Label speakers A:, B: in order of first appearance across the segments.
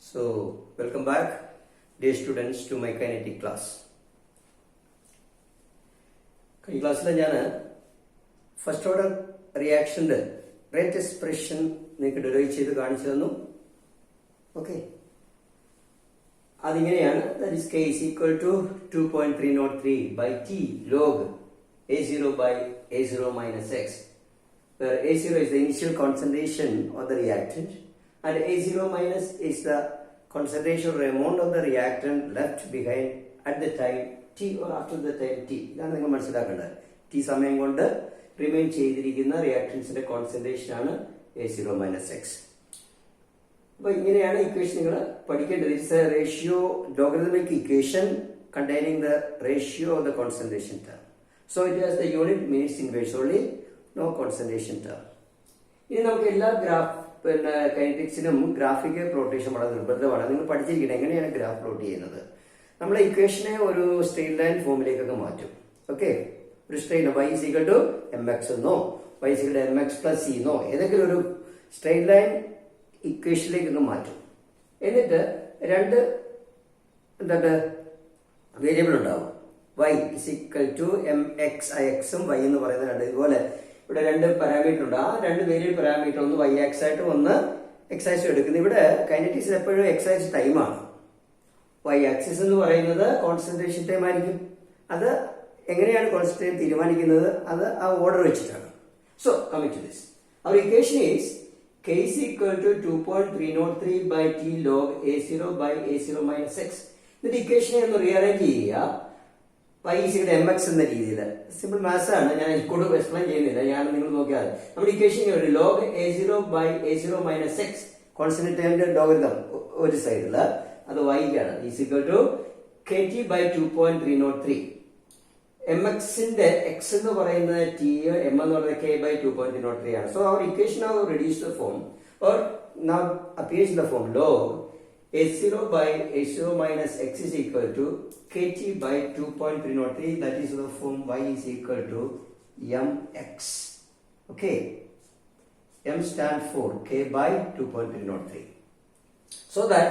A: So, welcome back, dear students, to my kinetic class. In class, first order reaction rate expression derive. Okay. That is K is equal to 2.303 by T log A0 by A0 minus X, where A0 is the initial concentration of the reactant and A0 minus is the concentration or amount of the reactant left behind at the time T or after the time T. T സമയം കൊണ്ട് remain ചെയ്തിരിക്കുന്ന reactants concentration A0 minus X. അപ്പോൾ ഇങ്ങനെയാണ് equation നിങ്ങൾ പഠിക്കേണ്ടത്. It's A ratio logarithmic equation containing the ratio of the concentration term. So it has the unit minutes inverse only, no concentration term. ഇനി നമുക്ക് എല്ലാ കൈനറ്റിക്സിനും ഗ്രാഫിക്കൽ പ്ലോട്ടേഷൻ വളരെ നിർബന്ധമാണ്. നിങ്ങൾ പഠിച്ചിരിക്കണം എങ്ങനെയാണ് ഗ്രാഫ് പ്ലോട്ട് ചെയ്യുന്നത്. നമ്മൾ ഇക്വേഷനെ ഒരു സ്ട്രെയിറ്റ് ലൈൻ ഫോമിലേക്കൊക്കെ മാറ്റും. ഓക്കെ, ഒരു straight y is equal to mx എന്നോ y is equal to mx plus c എന്നോ ഏതെങ്കിലും ഒരു സ്ട്രെയിറ്റ് ലൈൻ ഇക്വേഷനിലേക്ക് മാറ്റും. എന്നിട്ട് രണ്ട് വേരിയബിൾ ഉണ്ടാവും. y is equal to mx x ഉം y എന്ന് പറയുന്ന രണ്ട് ഇതുപോലെ ഇവിടെ രണ്ട് പാരാമീറ്റർ ഉണ്ട്. ആ രണ്ട് വേരിയബിൾ പാരാമീറ്റർ ഒന്ന് y ആക്സ് ആയിട്ടും ഒന്ന് x ആക്സും എടുക്കുന്നത്. ഇവിടെ കൈനറ്റിക്സിൽ എപ്പോഴും x ആക്സ് ടൈമാണ്. y ആക്സിസ് എന്ന് പറയുന്നത് കോൺസെൻട്രേഷൻ ടൈം ആയിരിക്കും. അത് എങ്ങനെയാണ് കോൺസെൻട്രേഷൻ തീരുമാനിക്കുന്നത്? അത് ആ ഓർഡർ വെച്ചിട്ടാണ്. So coming to this, our equation is K is equal to 2.303 by T log A0 by A0 minus X. ഇതിന്റെ ഇക്വേഷനെ ഒന്ന് റീഅറേഞ്ച് ചെയ്യുക. y is equal to mx എന്ന രീതിയിൽ സിമ്പിൾ മാത്സ് ആണ്. ഞാൻ കൂടുതൽ എക്സ്പ്ലെയിൻ ചെയ്യുന്നില്ല, ഞാൻ നിങ്ങൾ നോക്കിയാൽ നമ്മുടെ equation log A0 by A0 minus X constant logarithm ഒരു സൈഡിൽ അത് y ആണ് is equal to KT by 2.303. mx ന്റെ x എന്ന് പറയുന്നത് t, m എന്ന് പറയുന്നത് k by 2.303 ആണ്. So our equation now reduced the form or now appears in the form log A0 by A0 minus x is equal to kt by 2.303. That is the form y is equal to mx. Okay, m stand for k by 2.303. So that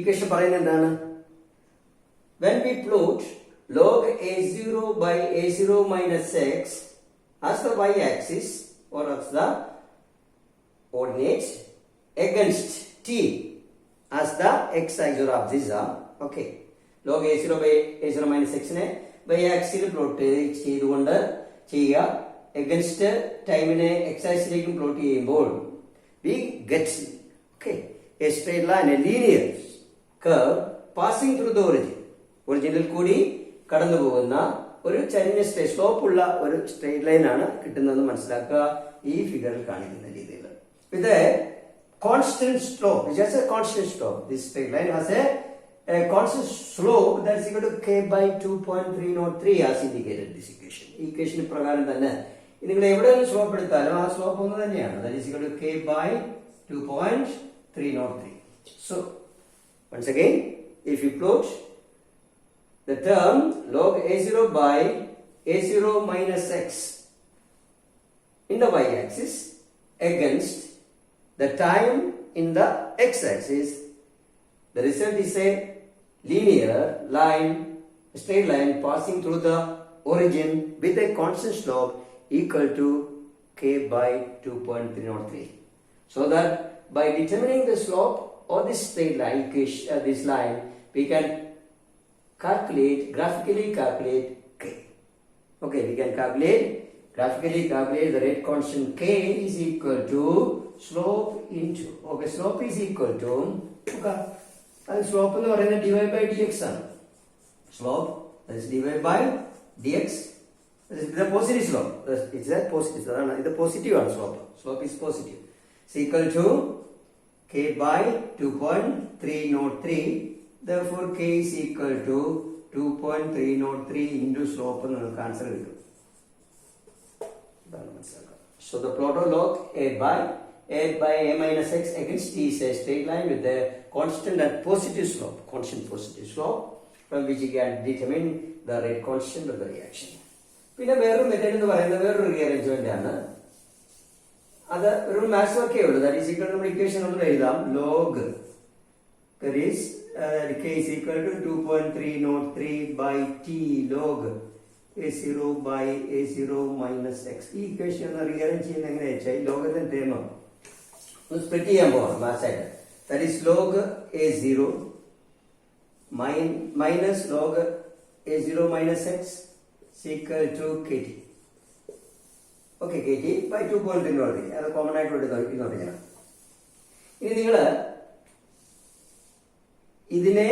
A: equation പറയുന്നത് എന്താണ്? When we plot log A0 by A0 minus x as the y-axis or as the coordinate against t as the x-axis or abscissa. Okay, log A0 by A0 minus x നെ y-axis plot ചെയ്തുകൊണ്ട് ചെയ്യുക. against ടൈമിനെ x-axis plot ചെയ്യുമ്പോൾ we get a straight line, a linear curve passing through the origin. ഒറിജിനിൽ കൂടി കടന്നു പോകുന്ന ഒരു ചരിഞ്ഞ സ്ലോപ്പ് ഉള്ള ഒരു സ്ട്രെയിറ്റ് ലൈൻ ആണ് കിട്ടുന്നതെന്ന് മനസ്സിലാക്കുക ഈ ഫിഗറിൽ കാണിക്കുന്ന രീതിയിൽ. ഇത് constant slope, which has a constant slope. This straight line has a constant slope that is equal to k by 2.303 as indicated in this equation. ഈ ഇക്വേഷൻ പ്രകാരം തന്നെ നിങ്ങൾ എവിടെ നിന്ന് സ്ലോപ്പ് എടുത്താലും ആ സ്ലോപ്പ് ഒന്ന് തന്നെയാണ്. That is equal to k by 2.303. So once again, if you plot the term log A0 by A0 minus x in the y-axis against the time in the x-axis, the result is a linear line, a straight line passing through the origin with a constant slope equal to k by 2.303. So that by determining the slope of this straight line, this line, we can graphically calculate k. Okay, we can graphically calculate the rate constant k is equal to slope into, okay, slope is equal to, okay, and slope എന്ന് പറയുന്നത് dy by dx ആണ്. Slope, that is dy by dx, that is the positive slope. It's a positive, അതാണ് ഇത് positive ആണ്. slope is positive. It's equal to k by 2.303. Therefore k is equal to 2.303 into slope എന്ന് നമുക്ക് answer കിട്ടും. So the plot of log a by a minus x against t is a straight line with a constant and positive slope, from which you can determine the rate constant of the reaction. പിന്നെ വേറൊരു method എന്ന് പറയുന്നത് വേറൊരു rearrangement ആണ്. അത് ഒരു maths വർക്കേ ഉള്ളൂ. That is equal നമ്മൾ ഇക്വേഷൻ നമ്മൾ എഴുതാം log That is k is equal to 2.303 by t log a0 by a0 minus x. ഈ ഇക്വേഷൻ ഒന്ന് റീഅറേഞ്ച് ചെയ്യുന്ന എങ്ങനെയാ വെച്ചാൽ ഈ ലോഗരിതം ടേം ഒന്ന് സ്പ്ലിറ്റ് ചെയ്യാൻ പോകണം മാസായിട്ട്. That is log a0 minus log a0 minus x is equal to kt. Okay, kt by 2.3. അത് കോമൺ ആയിട്ട് ഇങ്ങോട്ട് ചെയ്യണം. ഇനി നിങ്ങൾ ഇതിനെ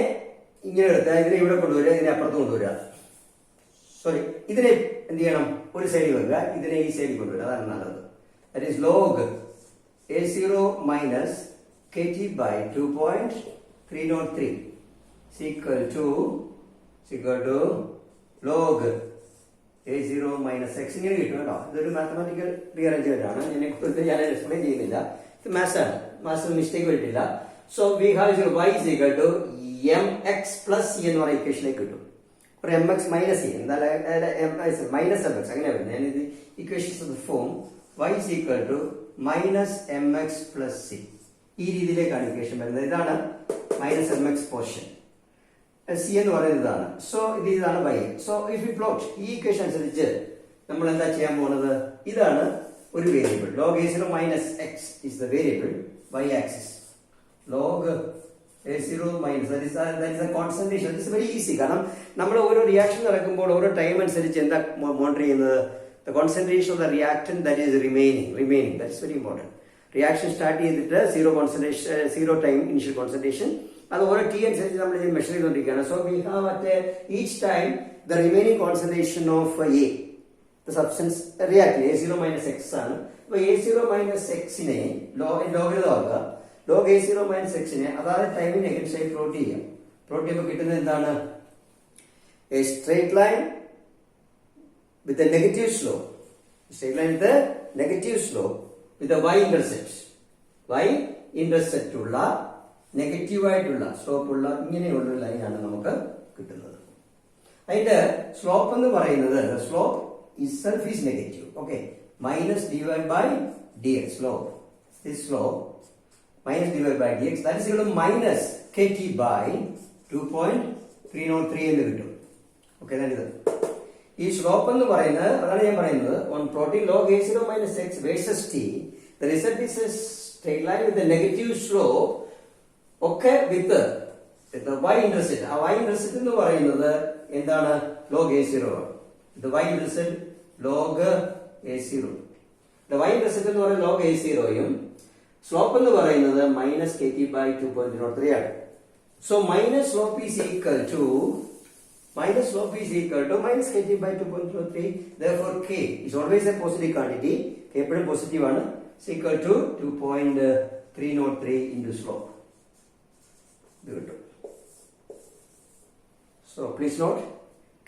A: ഇങ്ങനെ എടുത്താൽ ഇതിനെ ഇവിടെ കൊണ്ടുവരിക, ഇതിനെ അപ്പുറത്ത് കൊണ്ടുവരിക. സോറി, ഇതിനെ എന്ത് ചെയ്യണം? ഒരു സൈഡിൽ വെക്കുക, ഇതിനെ ഈ സൈഡിൽ കൊണ്ടുവരിക. അതാണ് നല്ലത്. That is log a0 minus kt by 2.303 is equal to log a0 minus x. ഇങ്ങനെ കിട്ടും കേട്ടോ. ഇതൊരു മാത്തമാറ്റിക്കൽ റീഅറേഞ്ച്മെന്റ് ആണ്. ഞാൻ എക്സ്പ്ലെയിൻ ചെയ്യുന്നില്ല. ഇത് മാത്സ് ആണ്. മാത്സ് മിസ്റ്റേക്ക് വരില്ല. So we have y is equal to mx plus c എന്ന് പറയുന്ന ഇക്വേഷനിലേക്ക് കിട്ടും. ഒരു mx minus c എന്താണ് മൈനസ് mx അങ്ങനെ വരുന്നത്. ഞാൻ ഇത് equations of form y is equal to minus mx plus c ഈ രീതിയിലേക്കാണ് ഇക്വേഷൻ വരുന്നത്. ഇതാണ് മൈനസ് mx പോർഷൻ, സി എന്ന് പറയുന്നത് ഇതാണ്. സോ ഇതാണ് y. So if you plot ഈ ഇക്വേഷൻ അനുസരിച്ച് നമ്മൾ എന്താ ചെയ്യാൻ പോകുന്നത്? ഇതാണ് ഒരു variable. log a0 minus x is the variable y axis. log a0 minus that is a concentration. It is very easy. കാരണം നമ്മൾ ഓരോ റിയാക്ഷൻ നടക്കുമ്പോൾ ഓരോ ടൈം അനുസരിച്ച് എന്താ മോണിറ്റർ ചെയ്യുന്നത്? The concentration of the reactant that is remaining. That is very important. Reaction start ചെയ്തിട്ട് zero time initial concentration. അത് ഓരോ ടി അനുസരിച്ച് നമ്മൾ ഇത് മെഷർ ചെയ്തുകൊണ്ടിരിക്കുകയാണ്. So we have at each time the remaining concentration of A the substance react a0 minus x ആണ്. അപ്പൊ a0 minus x-നെ ലോഗരിതമാക്കുക. log a0 minus x-നെ അതായത് ടൈമിന് അഗൈൻസ്റ്റ് ആയി പ്ലോട്ട് ചെയ്യാം. പ്ലോട്ട് ചെയ്യുമ്പോൾ കിട്ടുന്നത് എന്താണ്? A straight line with a negative slope. Straight line with a negative slope with a y-intercept ഉള്ള നെഗറ്റീവ് ആയിട്ടുള്ള സ്ലോപ്പ് ഉള്ള ഇങ്ങനെയുള്ള ലൈനാണ് നമുക്ക് കിട്ടുന്നത്. അതിന്റെ സ്ലോപ്പ് എന്ന് പറയുന്നത് slope itself is negative. Okay, minus divided by dx. This slope minus divided by dx, that is equal to minus kt by 2.303 എന്ന് കിട്ടും. ഓക്കെ, ഇത് ഈ സ്ലോപ്പ് എന്ന് പറയുന്നത് അതാണ് ഞാൻ പറയുന്നത്. on plotting log a0 minus x versus t, the result is a straight line with a negative slope. ഒക്കെ വിത്ത് y-intercept. ആ y-intercept എന്ന് പറയുന്നത് എന്താണ്? log a0. ഇത് y-intercept log a0. y-intercept എന്ന് പറയുന്നത് log a0യും സ്ലോപ്പ് എന്ന് പറയുന്നത് മൈനസ് kt by 2.03 ആണ്. So minus slope is equal to minus kt by 2.03. Therefore k is always a positive quantity. K എപ്പോഴും പോസിറ്റീവ് ആണ്. is equal to 2.303 into slope. So please note,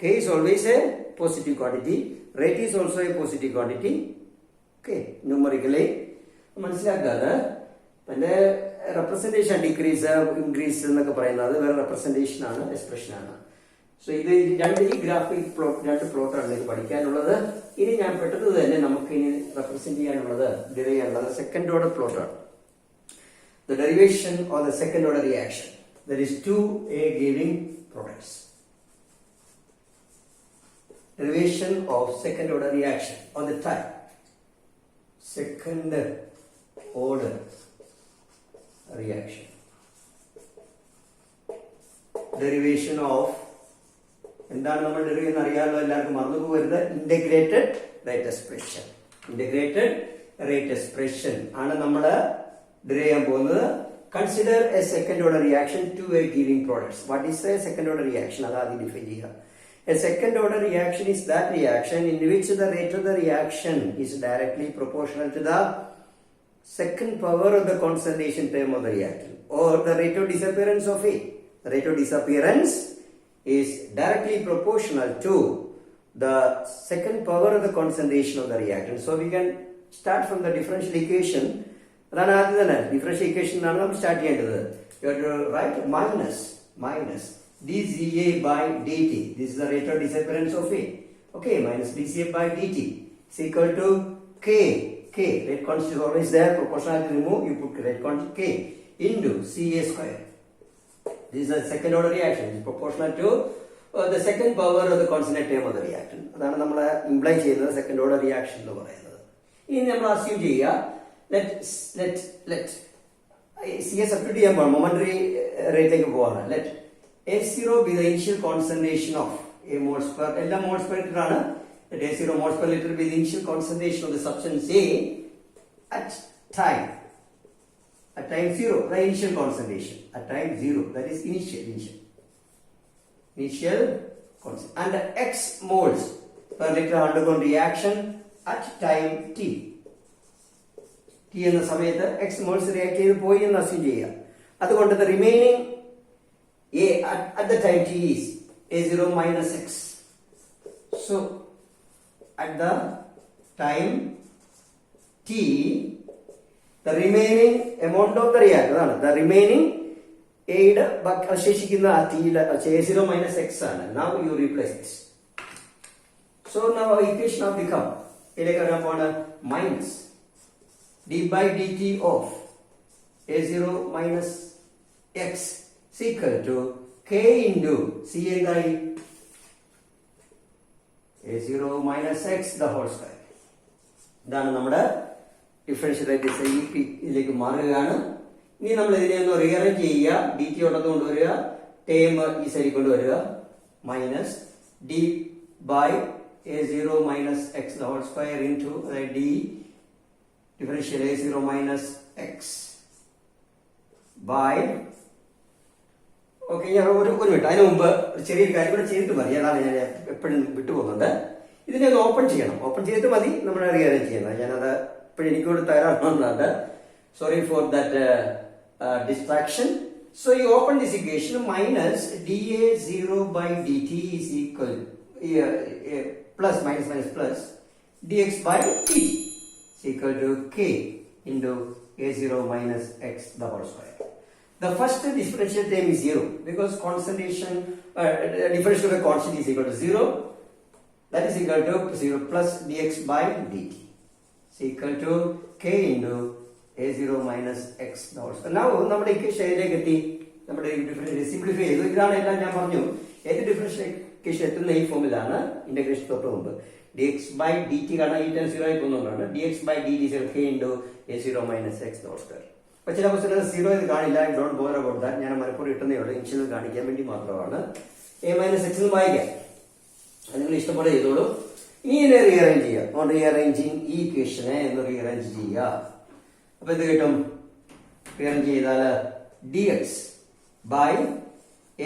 A: k is always a positive quantity. Rate is also a positive quantity. Okay, numerically മനസ്സിലാക്കാതെ പിന്നെ representation decrease increase എന്നൊക്കെ പറയുന്നത് വേറെ representation ആണ്, expression ആണ്. So ഇത് ഈ ഗ്രാഫിക് രണ്ട് പ്ലോട്ടാണ് ഇത് പഠിക്കാനുള്ളത്. ഇനി ഞാൻ പെട്ടെന്ന് തന്നെ നമുക്ക് ഇനി റെപ്രസെന്റ് ചെയ്യാനുള്ളത് ഡിറൈവ് ചെയ്യാനുള്ളത് സെക്കൻഡ് ഓർഡർ പ്ലോട്ടാണ്. The derivation of the second order reaction, that is 2A giving products. Derivation of second order reaction on the type second order reaction. Derivation of എന്താണ് നമ്മൾ ഡെറിവ് ചെയ്യുന്ന അറിയാമല്ലോ, എല്ലാവർക്കും മറന്നു പോകരുത്. ഇന്റഗ്രേറ്റഡ് റേറ്റ് എക്സ്പ്രഷൻ ആണ് നമ്മൾ ഡെറിവ് ചെയ്യാൻ പോകുന്നത്. Consider a second order reaction two A giving products. What is a second order reaction? അത് ആദ്യം ഡിഫൈൻ ചെയ്യുക. A second order reaction is that reaction in which the rate of the reaction is directly proportional to the second power of the concentration term of the reactant or the rate of disappearance of A. The rate of disappearance is directly proportional to the second power of the concentration of the reactant. So we can start from the differential equation. അതാണ് ആദ്യം തന്നെ differential equation ആണ് നമ്മൾ start ചെയ്യേണ്ടത്. You have to write minus dCA by dt. This is the rate of disappearance of A. Okay, minus dCA by dt is equal to k. Rate constant is always there. Proportionality remove, you put rate constant k into CA square. This is a second order reaction. It is proportional to the second power of the constant term of the reaction. അതാണ് നമ്മൾ imply ചെയ്യുന്നത് second order reaction എന്ന് പറയുന്നത്. ഇനി നമ്മൾ assume ചെയ്യുക C A substitute ചെയ്യാൻ പോകണം, മൊമെന്ററി റേറ്റിലേക്ക് പോവാണ്. Let A0 be the initial concentration of a moles per, എല്ലാ moles per liter ആണ്. Let A0 moles per liter be the initial concentration of the substance A at time 0, the initial concentration at time 0, that is initial concentration, and X moles per liter undergone reaction at time t എന്ന സമയത്ത് X moles react ചെയ്ത് പോയി എന്ന് assume ചെയ്യുക. അതുകൊണ്ട് the remaining A at the time t is A0 minus X. So at the time t, the remaining amount of the reactor, the remaining A യുടെ അവശേഷിക്കുന്ന ആ t A0 minus X ആണ്. Now you replace this. So now our equation now become minus d by dt of A0 minus X is equal to K into C എന്തായി A0 minus X the whole square. ഇതാണ് നമ്മുടെ differential rate. ഇതിലേക്ക് മാറുകയാണ്. ഇനി നമ്മൾ ഇതിനെ ഒന്ന് rearrange ചെയ്യുക. ഡി ടി ഒട്ടത്ത് കൊണ്ടുവരിക, ടേം ഈ സൈഡിൽ കൊണ്ടുവരിക, minus D by A0 minus X the whole square into d differential A0 minus X by, okay, ഞാൻ ഒരു മിനിറ്റ് അതിന് മുമ്പ് ചെറിയൊരു കാര്യം കൂടെ ചെയ്തിട്ട് മതി. അതാണ് ഞാൻ എപ്പോഴും വിട്ടുപോകുന്നുണ്ട്. ഇതിനെ ഒന്ന് ഓപ്പൺ ചെയ്യണം. ഓപ്പൺ ചെയ്തിട്ട് മതി നമ്മൾ റീഅറേഞ്ച് ചെയ്യുന്നത്. ഞാനത് ഇപ്പോഴും എനിക്കൂടെ തയ്യാറാണെന്നുണ്ട്. Sorry for that distraction. So you open this equation, minus dA0 by dt is equal plus minus plus dx by dt is equal to K into A0 minus X the whole square. The first differential term is 0 because concentration differential of a constant is equal to 0. That is equal to 0 plus dx by dt is equal to K into A0 minus X the whole square. Now നമ്മുടെ equation ഏതിലേക്ക് എത്തി? നമ്മുടെ differential simplify ചെയ്തു. ഇതാണ് എല്ലാം ഞാൻ പറഞ്ഞു. ഏത് differential equation എത്തുന്ന ഈ ഫോമിലാണ് ഇന്റഗ്രേഷൻ തൊട്ട് മുമ്പ് dx by dt കാരണം ഈ ടേം 0 ആയി പോകുന്നതുകൊണ്ടാണ് dx by dt is K into A0 minus X the whole square. അപ്പൊ ചില ക്വസ്റ്റ്യൻ 0 ഇത് കാണില്ല. Don't bother about that. ഞാൻ മനഃപൂർവ്വം ഇട്ടുന്നേ ഉള്ളൂ, ഇനിഷ്യൽ കാണിക്കാൻ വേണ്ടി മാത്രമാണ്. A minus X എന്ന് വായിക്കാം, അത് നിങ്ങൾ ഇഷ്ടംപോലെ ചെയ്തോളൂ. ഇനി ഇതിനെ റീഅറേഞ്ച് ചെയ്യുക. ഓൺ റീഅറേഞ്ചിങ് ഈ ഇക്വേഷനെ എന്ന് റീഅറേഞ്ച് ചെയ്യുക. അപ്പൊ എന്ത് കിട്ടും? റീഅറേഞ്ച് ചെയ്താൽ dx by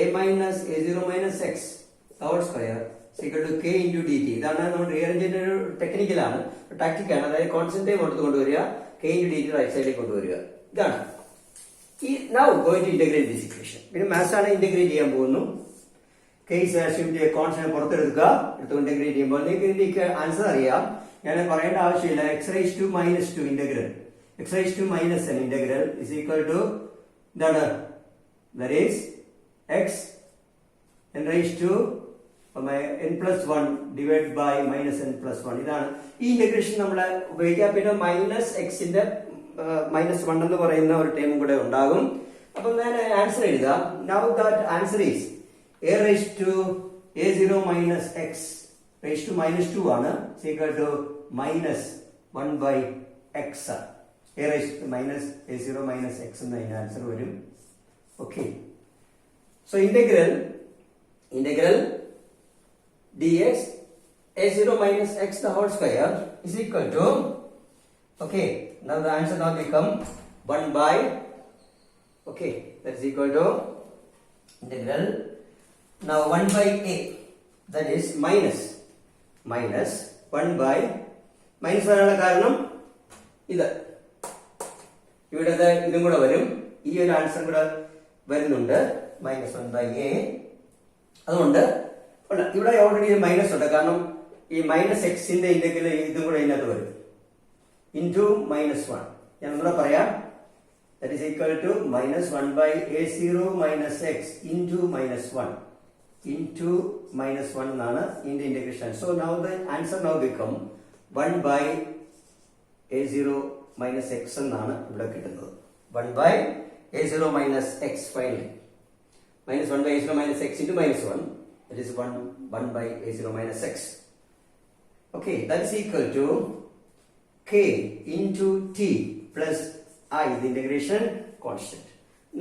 A: A minus A0 minus X whole square is equal to K into dt. ഇതാണ് നമ്മൾ റീഅറേഞ്ചിന്റെ ഒരു ടെക്നിക്കലാണ്, ടാക്ടിക്കാണ്. അതായത് കോൺസ്റ്റന്റ് ടൈം എടുത്ത് കൊണ്ടുവരിക, K into dt റൈറ്റ് സൈഡിലേക്ക് കൊണ്ടുവരിക. ഇതാണ് ഈ now going to integrate this equation. പിന്നെ മാത്സ് ആണ് ഇന്റഗ്രേറ്റ് ചെയ്യാൻ പോകുന്നു. K is assumed a constant പുറത്തെടുക്കുക, എടുത്ത് ഇന്റഗ്രേറ്റ് ചെയ്യുമ്പോൾ നിങ്ങൾക്ക് ഇതിന്റെ ആൻസർ അറിയാം. ഞാൻ പറയേണ്ട ആവശ്യമില്ല. X raised to minus 2 integral, X raised to minus n integral is equal to that is X n raised to n plus 1 divided by minus n plus 1. ഇതാണ് ഈ ഇന്റഗ്രേഷൻ നമ്മൾ ഉപയോഗിക്കാം. പിന്നെ മൈനസ് എക്സിന്റെ മൈനസ് 1 എന്ന് പറയുന്ന ഒരു ടേമും കൂടെ ഉണ്ടാകും. അപ്പം ഞാൻ ആൻസർ എഴുതുക. Now that answer is A raised to A0 minus X raised to minus 2 ആണ് equal to minus 1 by X. A raised to minus A0 minus X എന്നതിന് ആൻസർ വരും. Okay, so integral dx A0 minus X the whole square is equal to, okay, now the answer now become 1 by, okay, that is equal to integral now 1 by A, that is minus 1 by minus വരാനുള്ള കാരണം ഇത് ഇവിടെ ഇതും കൂടെ വരും, ഈ ഒരു answer കൂടെ വരുന്നുണ്ട്, minus 1 by A. അതുകൊണ്ട് ഇവിടെ ഓൾറെഡി മൈനസ് ഉണ്ട്, കാരണം ഈ മൈനസ് എക്സിന്റെ ഇന്റഗ്രൽ ഇതും കൂടെ ഇതിനകത്ത് വരും, ഇൻറ്റു മൈനസ് 1. ഞാൻ ഒന്നുകൂടെ പറയാം, that is equal to minus 1 by A0 minus X into minus 1 into minus 1 എന്നാണ് ഇതിന്റെ integration. So now the answer now become 1 by A0 minus X എന്നാണ് ഇവിടെ കിട്ടുന്നത്. 1 by A0 minus X finally. minus 1 by a0 minus x into minus 1. That is 1 by a0 minus x. Okay, that is equal to k into t plus I, the integration constant.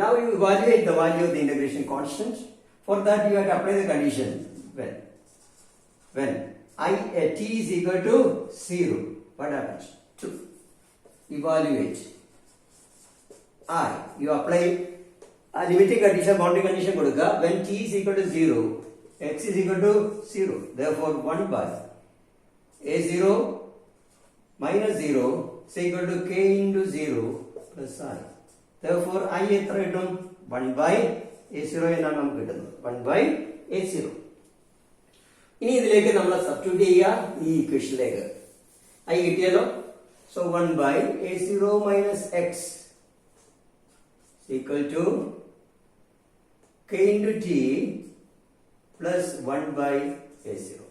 A: Now you evaluate the value of the integration constant. For that you have to apply the condition when t is equal to 0. What happens? To evaluate I, you apply a limiting condition, boundary condition കൊടുക്കുക. When t is equal to 0, x is equal to 0. Therefore 1 by a0 minus 0 is equal to k into 0 plus I. Therefore I എത്ര കിട്ടും? 1 by a0 എന്നാണ് നമുക്ക് കിട്ടുന്നത്. 1 by a0. ഇനി ഇതിലേക്ക് നമ്മൾ substitute ചെയ്യുക ഈ ഇക്വേഷനിലേക്ക്. I കിട്ടിയല്ലോ. So 1 by a0 minus x is equal to k into t plus 1 by a0.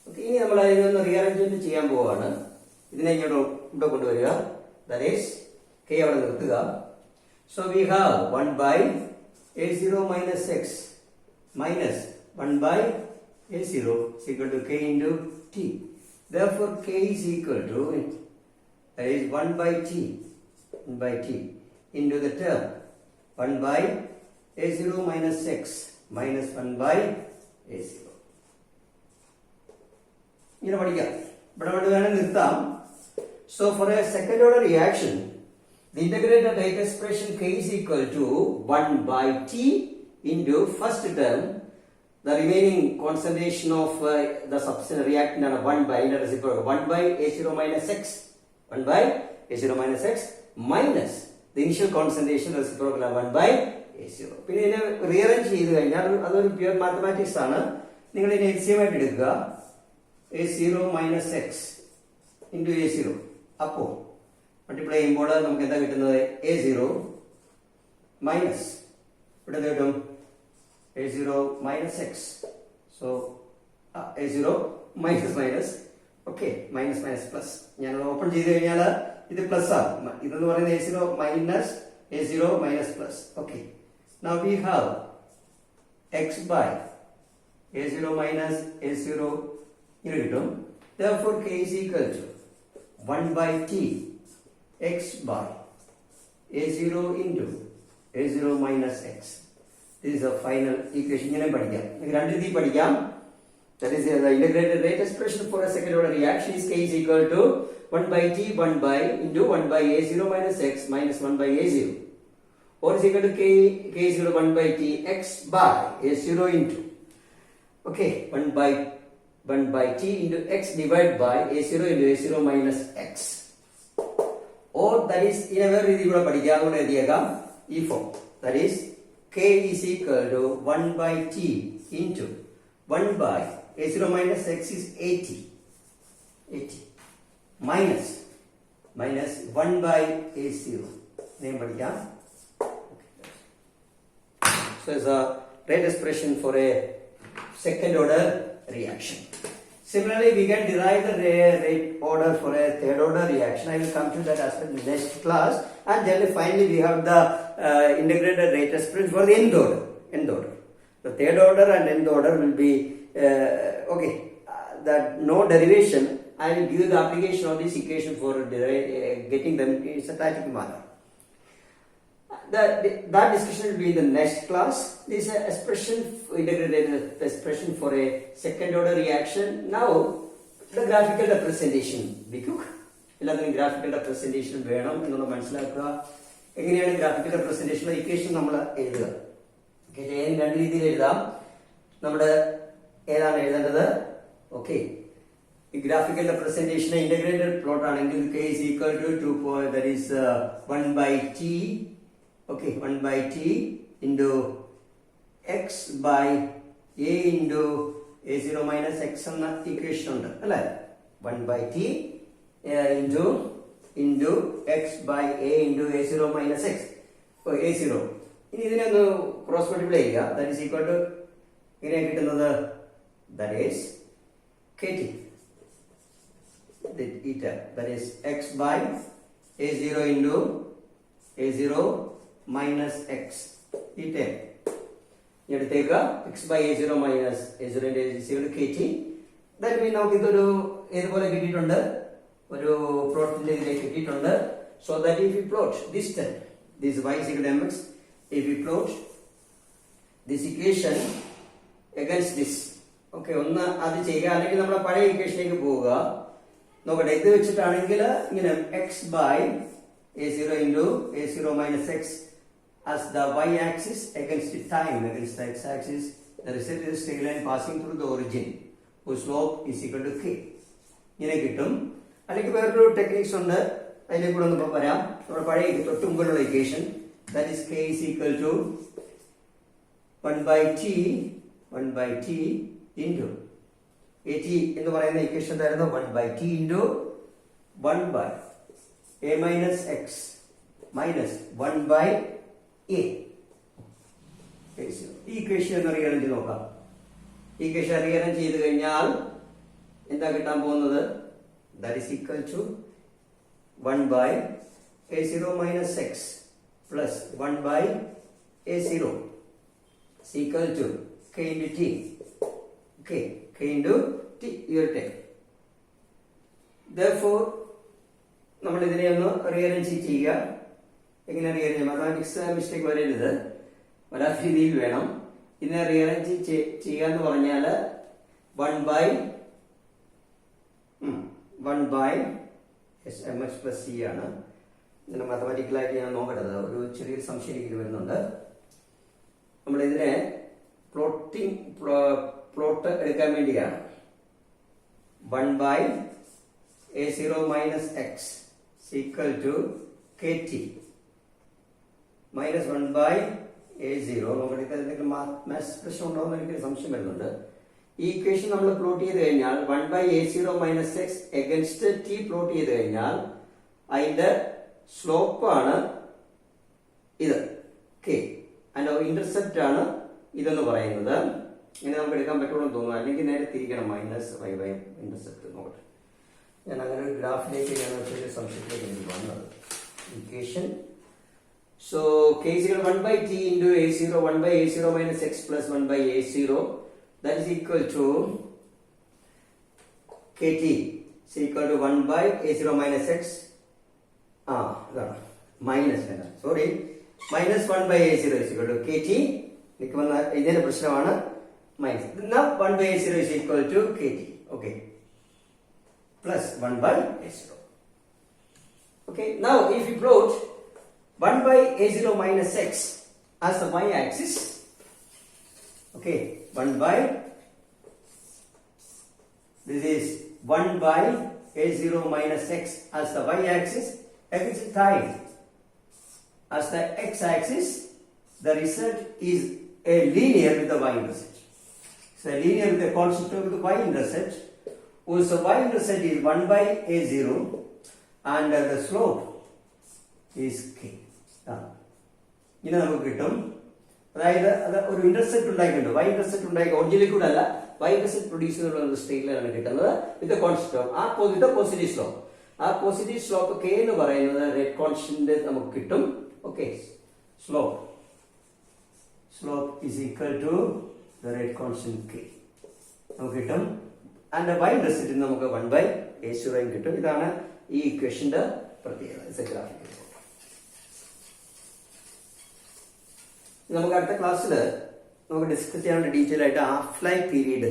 A: Okay, ഇനി നമ്മൾ അതിനൊന്ന് റീഅറേഞ്ച്മെന്റ് ചെയ്യാൻ പോവുകയാണ്. ഇതിനെ ഇവിടെ കൊണ്ടുവരിക. That is k അവിടെ നിർത്തുക. So we have 1 by a0 minus x minus 1 by a0 is equal to k into t. Therefore k is equal to, that is 1 by t into the term 1 by a0 minus x minus 1 by a0. ഇങ്ങനെ പഠിക്കാം. ഇവിടെ വേണമെങ്കിൽ നിർത്താം. So for a second order reaction, the integrated rate expression k is equal to 1 by t into first term, the remaining concentration of the substance reactant ആണ് 1 by the reciprocal 1 by a0 minus x 1 by a0 minus x minus the initial concentration reciprocal 1 by a0. പിന്നെ ഇതിനെ rearrange ചെയ്ത് കഴിഞ്ഞാൽ അതൊരു pure mathematics ആണ്. നിങ്ങൾ ഇതിനെ LCM ആയിട്ട് എടുക്കുക. a0 minus x into a0. അപ്പോൾ മൾട്ടിപ്ലൈ ചെയ്യുമ്പോൾ നമുക്ക് എന്താ കിട്ടുന്നത്? a0 മൈനസ് ഇവിടെ കിട്ടും a0 minus x. So a0 minus minus. Okay, minus minus plus. ഞാൻ ഓപ്പൺ ചെയ്ത് കഴിഞ്ഞാൽ ഇത് പ്ലസ് ആണ്. ഇതെന്ന് പറയുന്നത് a0 minus a0 minus plus. Okay. Now we have x by a0 minus a0 ഇങ്ങനെ കിട്ടും. Therefore k is equal to 1 by t x by a0 into a0 minus x. This is a final equation. ഇങ്ങനെ പഠിക്കാം. രണ്ട് രീതി പഠിക്കാം. That is the integrated rate expression for a second order reaction is k is equal to 1 by t 1 by into 1 by a0 minus x minus 1 by a0, or is equal to k is equal to 1 by t x by a0 into, okay, 1 by t into x divided by a0 into a0 minus x, or that is in a very രീതിയിൽ പഠിക്കാം. അതുകൊണ്ട് എഴുതിയേക്കാം ഈ form. That is k is equal to 1 by t into 1 by a0 minus x is 80 minus 1 by a0. Name പഠിക്കാം. So it's a rate expression for a second order reaction. Similarly, we can derive the rate order for a third order reaction. I will come to that aspect in the next class. And then finally we have the integrated rate expression for the nth order. The third order and nth order will be that no derivation. I will give the application of this equation for getting them in a static manner. That discussion will be in the next class. This is an integrated expression for a second order reaction. Now the graphical representation. എല്ലാത്തിനും graphical representation വേണം എന്നുള്ളത് മനസ്സിലാക്കുക. എങ്ങനെയാണ് graphical representation equation നമ്മൾ എഴുതുക? രണ്ട് രീതിയിൽ എഴുതാം. നമ്മുടെ ഏതാണ് എഴുതേണ്ടത്? ഓക്കെ, ഈ ഗ്രാഫിക്കൽ റെപ്രസെന്റേഷൻ ഇന്റഗ്രേറ്റഡ് പ്ലോട്ട് ആണെങ്കിൽ k is equal to 2 that is 1 by t, okay, 1 by t into x by a into a0 minus x എന്ന ഇക്വേഷൻ ഉണ്ട് അല്ലേ? 1 by t into x by a into a0 minus x. a0 ഇനി ഇതിനെ ഒന്ന് cross multiply ചെയ്യുക. That is equal to ഇങ്ങനെ കിട്ടുന്നത് that is kt, that is x by a0 into a0 minus x, എടുത്തേക്കുക x by a0 minus a0 into a0 kt. That means നമുക്ക് ഇതൊരു ഏതുപോലെ കിട്ടിയിട്ടുണ്ട്, ഒരു പ്ലോട്ടിന്റെ ഇതിലേക്ക് കിട്ടിയിട്ടുണ്ട്. So that if you plot this term, this y is equal to mx, if you plot this equation against this, okay, ഒന്ന് അത് ചെയ്യുക. അല്ലെങ്കിൽ നമ്മുടെ പഴയ ഇക്വേഷനിലേക്ക് പോവുക. നോക്കട്ടെ, ഇത് വെച്ചിട്ടാണെങ്കിൽ ഇങ്ങനെ x by a0 into a0 minus x as the y-axis against the time against the x-axis. The result is a straight line passing through the origin whose slope is equal to k. ഇങ്ങനെ കിട്ടും. അല്ലെങ്കിൽ വേറൊരു techniques ഉണ്ട്, അതിലേക്ക് കൂടെ ഒന്ന് വരാം. നമ്മുടെ പഴയ തൊട്ട് മുമ്പിലുള്ള equation, that is k is equal to 1 by t into at എന്ന് പറയുന്ന ഇക്വേഷൻ എന്തായിരുന്നു? 1 by t into 1 by a minus x minus 1 by a. ഈ ഇക്വേഷൻ ഒന്ന് റീഅറേഞ്ച് ചെയ്ത് നോക്കാം. ഈ ഇക്വേഷൻ റീഅറേഞ്ച് ചെയ്ത് കഴിഞ്ഞാൽ എന്താ കിട്ടാൻ പോകുന്നത്? That is equal to 1 by a0 minus x plus 1 by a0 is equal to k into t. Okay, k into t your time. Therefore നമ്മൾ ഇതിനെ ഒന്ന് റീഅറേഞ്ച് ചെയ്യുക. എങ്ങനെ റീഅറേഞ്ച്? മാത്തമാറ്റിക്സ് മിസ്റ്റേക്ക് വരരുത്, വരാത്ത രീതിയിൽ വേണം. ഇതിനെ റീഅറേഞ്ച് ചെയ്യുക എന്ന് പറഞ്ഞാൽ 1 by mx plus c ആണ്. ഇതിനെ മാത്തമാറ്റിക്കലായിട്ട് ഞാൻ നോക്കട്ടത്, ഒരു ചെറിയൊരു സംശയം എനിക്ക് വരുന്നുണ്ട്. നമ്മളിതിനെ പ്ലോട്ട് എടുക്കാൻ വേണ്ടിയാണ്. 1 by a0 minus x is equal to kt minus 1 by a0. നോക്കട്ടെ, എന്തെങ്കിലും മാത്സ് പ്രശ്നം ഉണ്ടോ എന്ന് എനിക്കൊരു സംശയം വരുന്നുണ്ട്. ഈ ഇക്വേഷൻ നമ്മൾ പ്ലോട്ട് ചെയ്ത് കഴിഞ്ഞാൽ 1 by a0 minus x against t plot ചെയ്ത് കഴിഞ്ഞാൽ അതിന്റെ സ്ലോപ്പാണ് ഇത് k, അതിന്റെ ഇന്റർസെപ്റ്റ് ആണ് ഇതെന്ന് പറയുന്നത്. ഇങ്ങനെ നമുക്ക് എടുക്കാൻ പറ്റുള്ളൂ എന്ന് തോന്നുന്നു, അല്ലെങ്കിൽ നേരെ തിരിക്കണം, മൈനസ് y by ഇന്റർസെപ്റ്റ്. നോക്കട്ടെ, ഞാൻ അങ്ങനെ ഒരു ഗ്രാഫിലേക്ക് ഞാൻ ചെറിയ സംശയത്തിലേക്ക് എനിക്ക് വന്നത്. Equation so k is equal to 1 by t into a0, 1 by a0 minus x plus 1 by a0, that is equal to kt is equal to 1 by a0 minus x minus minus 1 by a0 is equal to kt. ഇതിന്റെ പ്രശ്നമാണ് minus. now 1 by a0 is equal to kt, okay, plus 1 by a0. Okay, now if you plot 1 by a0 minus x as the y-axis, okay, 1 by, this is 1 by a0 minus x as the y-axis against time as the x-axis, the result is a linear with the y-intercept. So a linear with the constant with the y-intercept, whose y-intercept is 1 by a0 and the slope is k. ഇങ്ങനെ നമുക്ക് കിട്ടും. അതായത് അത് ഒരു intercept ഉണ്ടായിട്ടുണ്ട്, Y intercept ഉണ്ടാക്കി ഒറിജിനിൽ കൂടെ അല്ല, വൈ ഇന്റർസെപ്റ്റ് പ്രൊഡ്യൂസ് ചെയ്തുള്ള സ്ട്രെയിറ്റ് ലൈനാണ് കിട്ടുന്നത് വിത്ത് കോൺസ്റ്റന്റ് ആ പോസിറ്റീവ് സ്ലോപ്പ്. ആ പോസിറ്റീവ് സ്ലോപ്പ് k എന്ന് പറയുന്നത് റേറ്റ് കോൺസ്റ്റന്റ് നമുക്ക് കിട്ടും. Okay, slope is equal to the rate constant k നമുക്ക് കിട്ടും. ആൻഡ് വൈ ഇന്റർസെപ്റ്റ് നമുക്ക് 1 by a0 കിട്ടും. ഇതാണ് ഈ ഇക്വേഷന്റെ പ്രത്യേകത. നമുക്ക് അടുത്ത ക്ലാസ്സിൽ നമുക്ക് ഡിസ്കസ് ചെയ്യാനുള്ള ഡീറ്റെയിൽ ആയിട്ട് ഹാഫ് ലൈഫ് പീരീഡ്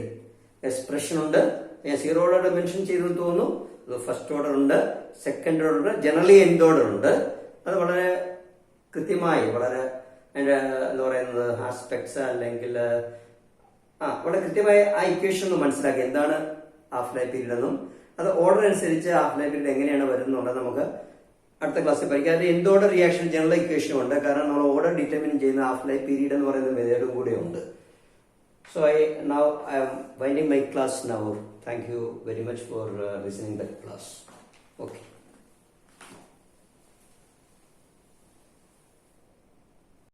A: എക്സ്പ്രഷൻ ഉണ്ട്. ഞാൻ 0 ഓർഡർ മെൻഷൻ ചെയ്തെന്ന് തോന്നുന്നു. അത് ഫസ്റ്റ് ഓർഡർ ഉണ്ട്, സെക്കൻഡ് ഓർഡർ ഉണ്ട്, ജനറലി എൻഡ് ഓർഡർ ഉണ്ട്. അത് വളരെ കൃത്യമായി, വളരെ അതിന്റെ എന്താ പറയുന്നത് ആസ്പെക്ട്സ് അല്ലെങ്കിൽ വളരെ കൃത്യമായി ആ ഇക്വേഷൻ ഒന്ന് മനസ്സിലാക്കി എന്താണ് ഹാഫ് ലൈഫ് പീരീഡ് എന്നും അത് ഓർഡർ അനുസരിച്ച് ഹാഫ് ലൈഫ് പീരീഡ് എങ്ങനെയാണ് വരുന്നുള്ളത് നമുക്ക് അടുത്ത ക്ലാസ്സിൽ പഠിക്കാം. അതിൽ എന്ത് ഓർഡർ റിയാക്ഷൻ ജനറൽ ഇക്വേഷനും ഉണ്ട്, കാരണം നമ്മൾ ഓർഡർ ഡിറ്റർമിൻ ചെയ്യുന്ന ഹാഫ് ലൈഫ് പീരീഡ് എന്ന് പറയുന്ന മെത്തേഡും കൂടെ ഉണ്ട്. So I am winding my class now. Thank you very much for listening to the class. Okay.